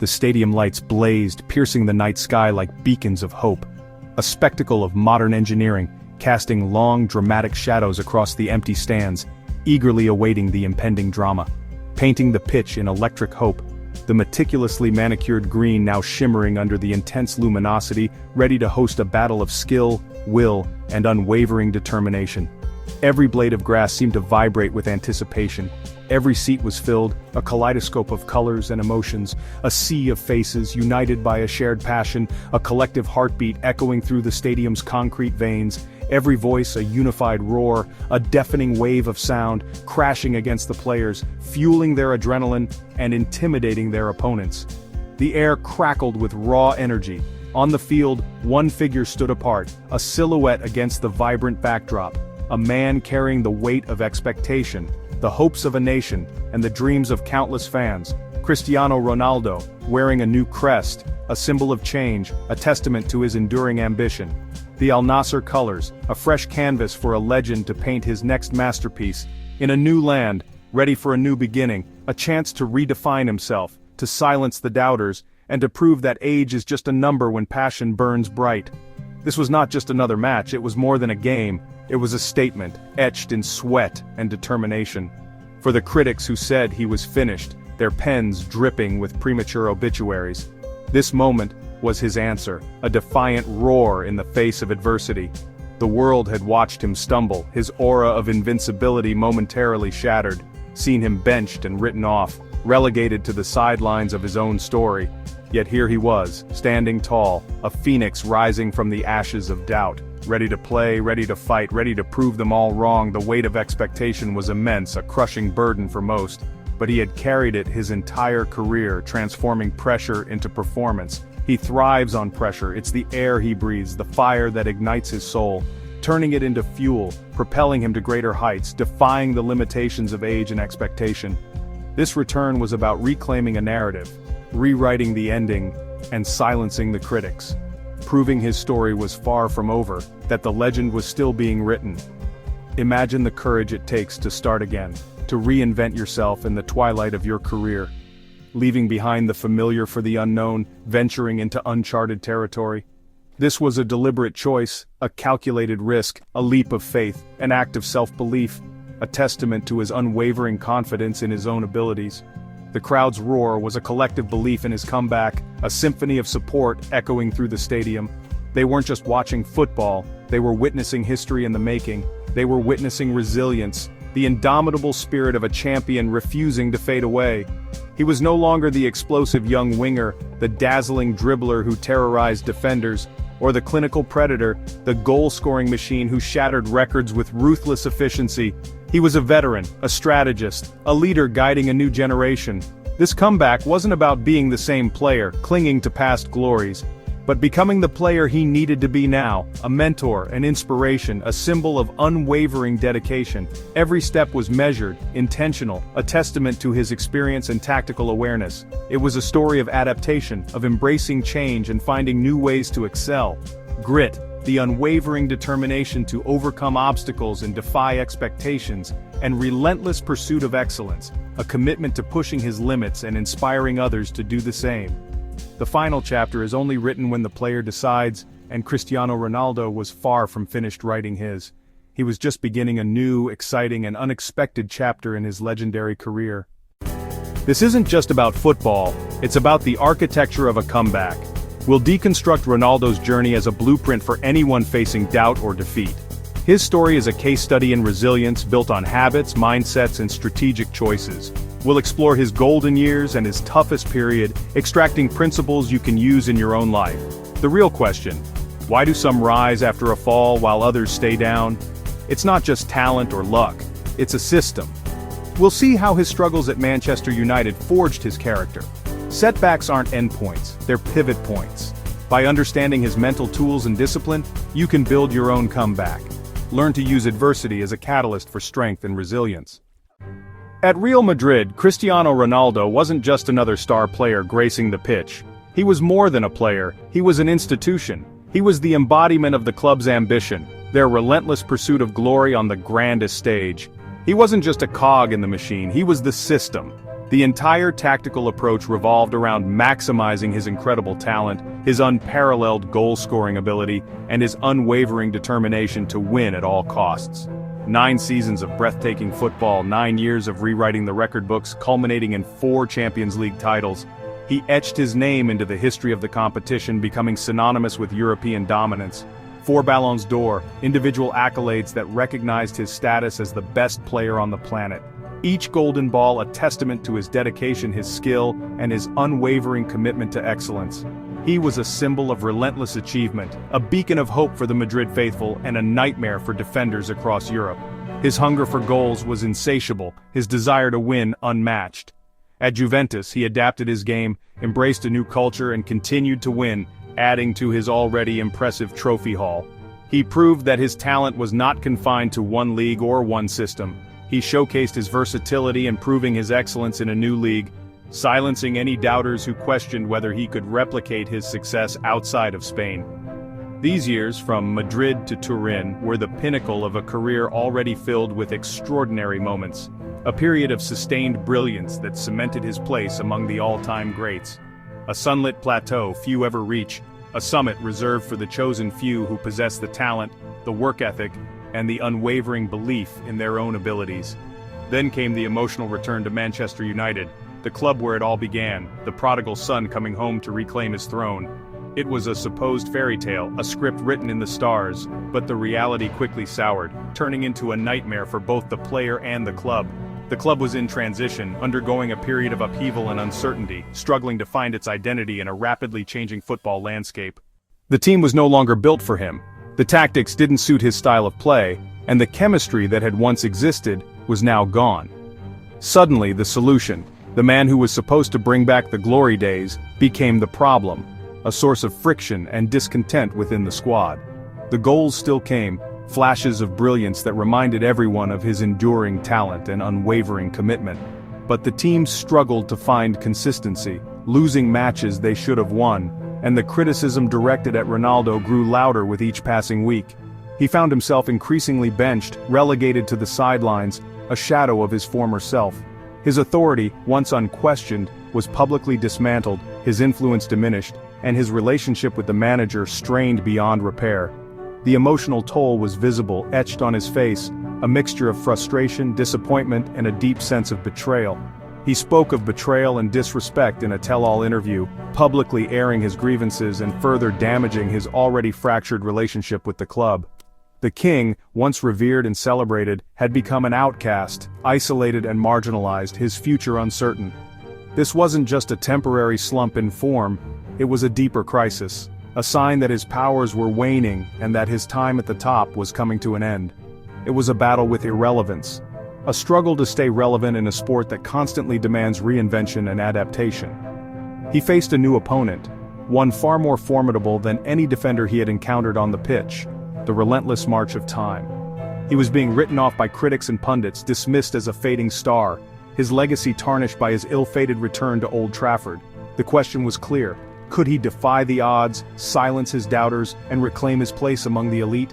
The stadium lights blazed, piercing the night sky like beacons of hope. A spectacle of modern engineering, casting long, dramatic shadows across the empty stands, eagerly awaiting the impending drama. Painting the pitch in electric hope, the meticulously manicured green now shimmering under the intense luminosity, ready to host a battle of skill, will, and unwavering determination. Every blade of grass seemed to vibrate with anticipation. Every seat was filled, a kaleidoscope of colors and emotions, a sea of faces united by a shared passion, a collective heartbeat echoing through the stadium's concrete veins, every voice a unified roar, a deafening wave of sound, crashing against the players, fueling their adrenaline, and intimidating their opponents. The air crackled with raw energy. On the field, one figure stood apart, a silhouette against the vibrant backdrop, a man carrying the weight of expectation, the hopes of a nation, and the dreams of countless fans. Cristiano Ronaldo, wearing a new crest, a symbol of change, a testament to his enduring ambition. The Al Nassr colors, a fresh canvas for a legend to paint his next masterpiece. In a new land, ready for a new beginning, a chance to redefine himself, to silence the doubters, and to prove that age is just a number when passion burns bright. This was not just another match, it was more than a game. It was a statement, etched in sweat and determination. For the critics who said he was finished, their pens dripping with premature obituaries, this moment was his answer, a defiant roar in the face of adversity. The world had watched him stumble, his aura of invincibility momentarily shattered, seen him benched and written off, relegated to the sidelines of his own story. Yet here he was, standing tall, a phoenix rising from the ashes of doubt. Ready to play, ready to fight, ready to prove them all wrong. The weight of expectation was immense, a crushing burden for most. But he had carried it his entire career, transforming pressure into performance. He thrives on pressure, it's the air he breathes, the fire that ignites his soul, turning it into fuel, propelling him to greater heights, defying the limitations of age and expectation. This return was about reclaiming a narrative, rewriting the ending, and silencing the critics. Proving his story was far from over, that the legend was still being written. Imagine the courage it takes to start again, to reinvent yourself in the twilight of your career, leaving behind the familiar for the unknown, venturing into uncharted territory. This was a deliberate choice, a calculated risk, a leap of faith, an act of self-belief, a testament to his unwavering confidence in his own abilities. The crowd's roar was a collective belief in his comeback, a symphony of support echoing through the stadium. They weren't just watching football, they were witnessing history in the making. They were witnessing resilience, the indomitable spirit of a champion refusing to fade away. He was no longer the explosive young winger, the dazzling dribbler who terrorized defenders, or the clinical predator, the goal-scoring machine who shattered records with ruthless efficiency. He was a veteran, a strategist, a leader guiding a new generation. This comeback wasn't about being the same player, clinging to past glories, but becoming the player he needed to be now, a mentor, an inspiration, a symbol of unwavering dedication. Every step was measured, intentional, a testament to his experience and tactical awareness. It was a story of adaptation, of embracing change and finding new ways to excel. Grit, the unwavering determination to overcome obstacles and defy expectations, and relentless pursuit of excellence, a commitment to pushing his limits and inspiring others to do the same. The final chapter is only written when the player decides, and Cristiano Ronaldo was far from finished writing his. He was just beginning a new, exciting, and unexpected chapter in his legendary career. This isn't just about football, it's about the architecture of a comeback. We'll deconstruct Ronaldo's journey as a blueprint for anyone facing doubt or defeat. His story is a case study in resilience built on habits, mindsets, and strategic choices. We'll explore his golden years and his toughest period, extracting principles you can use in your own life. The real question: why do some rise after a fall while others stay down? It's not just talent or luck, it's a system. We'll see how his struggles at Manchester United forged his character. Setbacks aren't endpoints, they're pivot points. By understanding his mental tools and discipline, you can build your own comeback. Learn to use adversity as a catalyst for strength and resilience. At Real Madrid, Cristiano Ronaldo wasn't just another star player gracing the pitch. He was more than a player, he was an institution. He was the embodiment of the club's ambition, their relentless pursuit of glory on the grandest stage. He wasn't just a cog in the machine, he was the system. The entire tactical approach revolved around maximizing his incredible talent, his unparalleled goal-scoring ability, and his unwavering determination to win at all costs. 9 seasons of breathtaking football, 9 years of rewriting the record books, culminating in 4 Champions League titles. He etched his name into the history of the competition, becoming synonymous with European dominance. 4 Ballons d'Or, individual accolades that recognized his status as the best player on the planet. Each golden ball a testament to his dedication, his skill, and his unwavering commitment to excellence. He was a symbol of relentless achievement, a beacon of hope for the Madrid faithful, and a nightmare for defenders across Europe. His hunger for goals was insatiable, his desire to win unmatched. At Juventus, he adapted his game, embraced a new culture, and continued to win, adding to his already impressive trophy haul. He proved that his talent was not confined to one league or one system. He showcased his versatility and proving his excellence in a new league, silencing any doubters who questioned whether he could replicate his success outside of Spain. These years, from Madrid to Turin, were the pinnacle of a career already filled with extraordinary moments, a period of sustained brilliance that cemented his place among the all-time greats. A sunlit plateau few ever reach, a summit reserved for the chosen few who possess the talent, the work ethic, and the unwavering belief in their own abilities. Then came the emotional return to Manchester United, the club where it all began, the prodigal son coming home to reclaim his throne. It was a supposed fairy tale, a script written in the stars, but the reality quickly soured, turning into a nightmare for both the player and the club. The club was in transition, undergoing a period of upheaval and uncertainty, struggling to find its identity in a rapidly changing football landscape. The team was no longer built for him. The tactics didn't suit his style of play, and the chemistry that had once existed was now gone. Suddenly, the solution, the man who was supposed to bring back the glory days, became the problem, a source of friction and discontent within the squad. The goals still came, flashes of brilliance that reminded everyone of his enduring talent and unwavering commitment. But the team struggled to find consistency, losing matches they should have won, and the criticism directed at Ronaldo grew louder with each passing week. He found himself increasingly benched, relegated to the sidelines, a shadow of his former self. His authority, once unquestioned, was publicly dismantled, his influence diminished, and his relationship with the manager strained beyond repair. The emotional toll was visible, etched on his face, a mixture of frustration, disappointment, and a deep sense of betrayal. He spoke of betrayal and disrespect in a tell-all interview, publicly airing his grievances and further damaging his already fractured relationship with the club. The king, once revered and celebrated, had become an outcast, isolated and marginalized, his future uncertain. This wasn't just a temporary slump in form, it was a deeper crisis, a sign that his powers were waning and that his time at the top was coming to an end. It was a battle with irrelevance, a struggle to stay relevant in a sport that constantly demands reinvention and adaptation. He faced a new opponent, one far more formidable than any defender he had encountered on the pitch, the relentless march of time. He was being written off by critics and pundits, dismissed as a fading star, his legacy tarnished by his ill-fated return to Old Trafford. The question was clear: could he defy the odds, silence his doubters, and reclaim his place among the elite?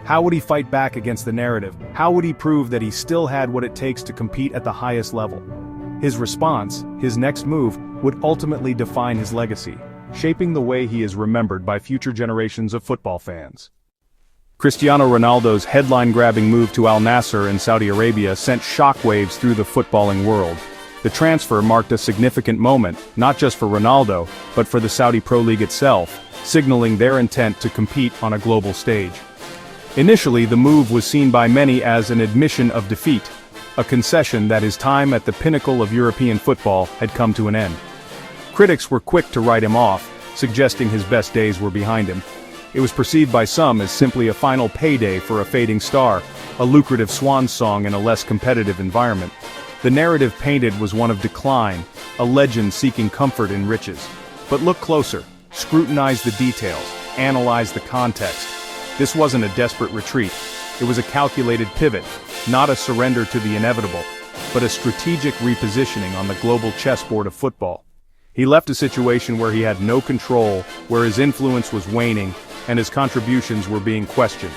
How would he fight back against the narrative? How would he prove that he still had what it takes to compete at the highest level? His response, his next move, would ultimately define his legacy, shaping the way he is remembered by future generations of football fans. Cristiano Ronaldo's headline-grabbing move to Al Nassr in Saudi Arabia sent shockwaves through the footballing world. The transfer marked a significant moment, not just for Ronaldo, but for the Saudi Pro League itself, signaling their intent to compete on a global stage. Initially, the move was seen by many as an admission of defeat, a concession that his time at the pinnacle of European football had come to an end. Critics were quick to write him off, suggesting his best days were behind him. It was perceived by some as simply a final payday for a fading star, a lucrative swan song in a less competitive environment. The narrative painted was one of decline, a legend seeking comfort in riches. But look closer, scrutinize the details, analyze the context. This wasn't a desperate retreat. It was a calculated pivot, not a surrender to the inevitable, but a strategic repositioning on the global chessboard of football. He left a situation where he had no control, where his influence was waning, and his contributions were being questioned.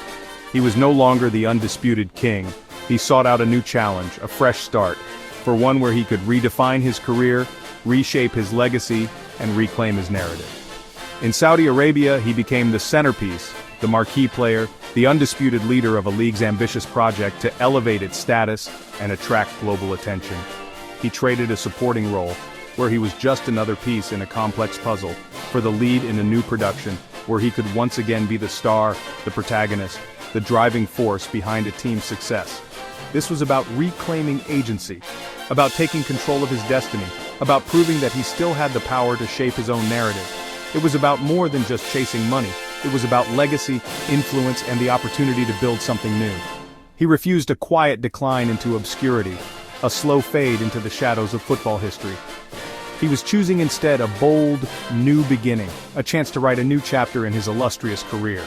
He was no longer the undisputed king. He sought out a new challenge, a fresh start. for one where he could redefine his career, reshape his legacy, and reclaim his narrative. In Saudi Arabia, he became the centerpiece, the marquee player, the undisputed leader of a league's ambitious project to elevate its status and attract global attention. He traded a supporting role, where he was just another piece in a complex puzzle, for the lead in a new production, where he could once again be the star, the protagonist, the driving force behind a team's success. This was about reclaiming agency, about taking control of his destiny, about proving that he still had the power to shape his own narrative. It was about more than just chasing money. It was about legacy, influence, and the opportunity to build something new. He refused a quiet decline into obscurity, a slow fade into the shadows of football history. He was choosing instead a bold, new beginning, a chance to write a new chapter in his illustrious career.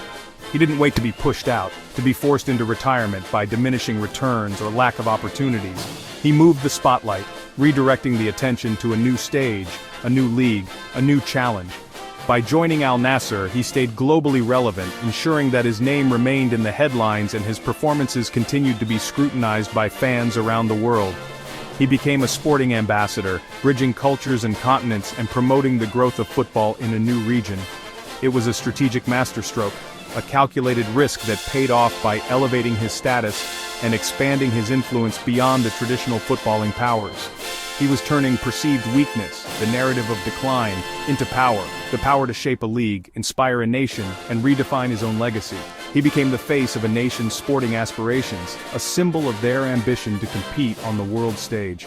He didn't wait to be pushed out, to be forced into retirement by diminishing returns or lack of opportunities. He moved the spotlight, redirecting the attention to a new stage, a new league, a new challenge. By joining Al Nassr, he stayed globally relevant, ensuring that his name remained in the headlines and his performances continued to be scrutinized by fans around the world. He became a sporting ambassador, bridging cultures and continents and promoting the growth of football in a new region. It was a strategic masterstroke, a calculated risk that paid off by elevating his status and expanding his influence beyond the traditional footballing powers. He was turning perceived weakness, the narrative of decline, into power, the power to shape a league, inspire a nation, and redefine his own legacy. He became the face of a nation's sporting aspirations, a symbol of their ambition to compete on the world stage.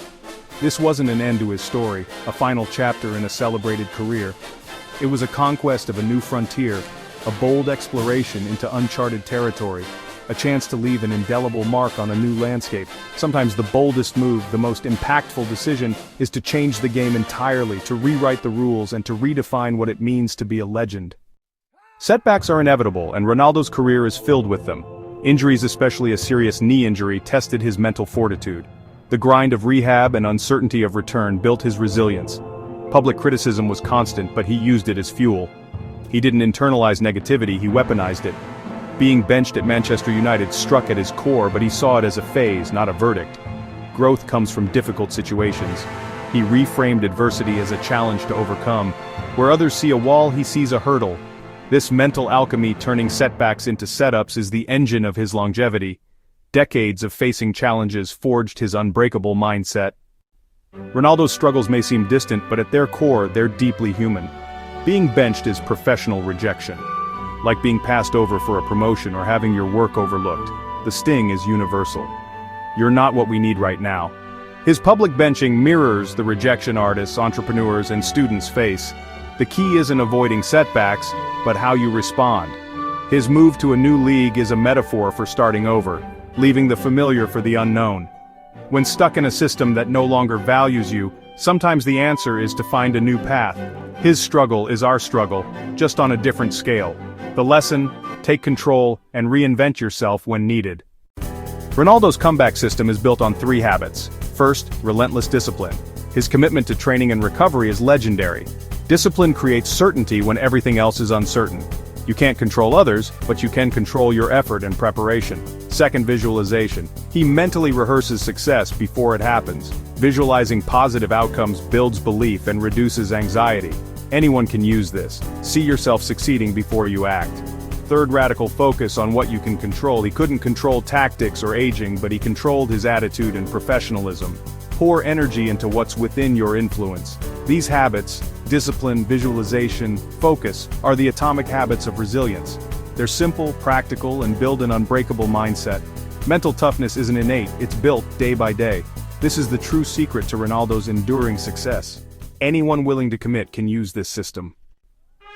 This wasn't an end to his story, a final chapter in a celebrated career. It was a conquest of a new frontier, a bold exploration into uncharted territory, a chance to leave an indelible mark on a new landscape. Sometimes the boldest move, the most impactful decision, is to change the game entirely, to rewrite the rules and to redefine what it means to be a legend. Setbacks are inevitable, and Ronaldo's career is filled with them. Injuries, especially a serious knee injury, tested his mental fortitude. The grind of rehab and uncertainty of return built his resilience. Public criticism was constant, but he used it as fuel. He didn't internalize negativity, he weaponized it. Being benched at Manchester United struck at his core, but he saw it as a phase, not a verdict. Growth comes from difficult situations. He reframed adversity as a challenge to overcome. Where others see a wall, he sees a hurdle. This mental alchemy, turning setbacks into setups, is the engine of his longevity. Decades of facing challenges forged his unbreakable mindset. Ronaldo's struggles may seem distant, but at their core, they're deeply human. Being benched is professional rejection. Like being passed over for a promotion or having your work overlooked. The sting is universal. You're not what we need right now. His public benching mirrors the rejection artists, entrepreneurs, and students face. The key isn't avoiding setbacks, but how you respond. His move to a new league is a metaphor for starting over, leaving the familiar for the unknown. When stuck in a system that no longer values you, sometimes the answer is to find a new path. His struggle is our struggle, just on a different scale. The lesson: take control and reinvent yourself when needed. Ronaldo's comeback system is built on 3 habits. First, relentless discipline. His commitment to training and recovery is legendary. Discipline creates certainty when everything else is uncertain. You can't control others, but you can control your effort and preparation. Second, visualization. He mentally rehearses success before it happens. Visualizing positive outcomes builds belief and reduces anxiety. Anyone can use this. See yourself succeeding before you act. Third, radical focus on what you can control. He couldn't control tactics or aging, but he controlled his attitude and professionalism. Pour energy into what's within your influence. These habits, discipline, visualization, focus, are the atomic habits of resilience. They're simple, practical, and build an unbreakable mindset. Mental toughness isn't innate, it's built day by day. This is the true secret to Ronaldo's enduring success. Anyone willing to commit can use this system.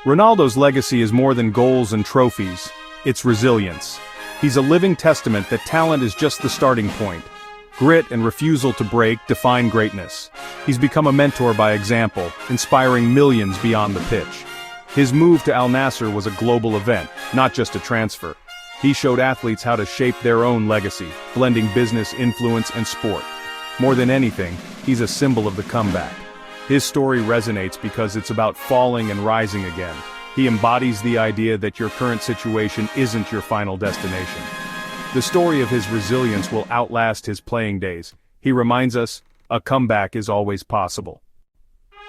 Ronaldo's legacy is more than goals and trophies. It's resilience. He's a living testament that talent is just the starting point. Grit and refusal to break define greatness. He's become a mentor by example, inspiring millions beyond the pitch. His move to Al Nassr was a global event, not just a transfer. He showed athletes how to shape their own legacy, blending business, influence, and sport. More than anything, he's a symbol of the comeback. His story resonates because it's about falling and rising again. He embodies the idea that your current situation isn't your final destination. The story of his resilience will outlast his playing days. He reminds us, a comeback is always possible.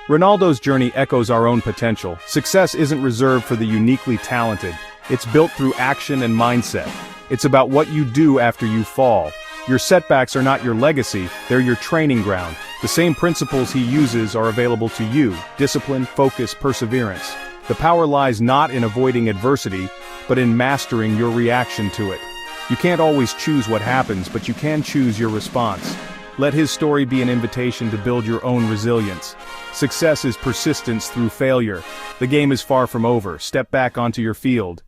Ronaldo's journey echoes our own potential. Success isn't reserved for the uniquely talented. It's built through action and mindset. It's about what you do after you fall. Your setbacks are not your legacy, they're your training ground. The same principles he uses are available to you: discipline, focus, perseverance. The power lies not in avoiding adversity, but in mastering your reaction to it. You can't always choose what happens, but you can choose your response. Let his story be an invitation to build your own resilience. Success is persistence through failure. The game is far from over. Step back onto your field.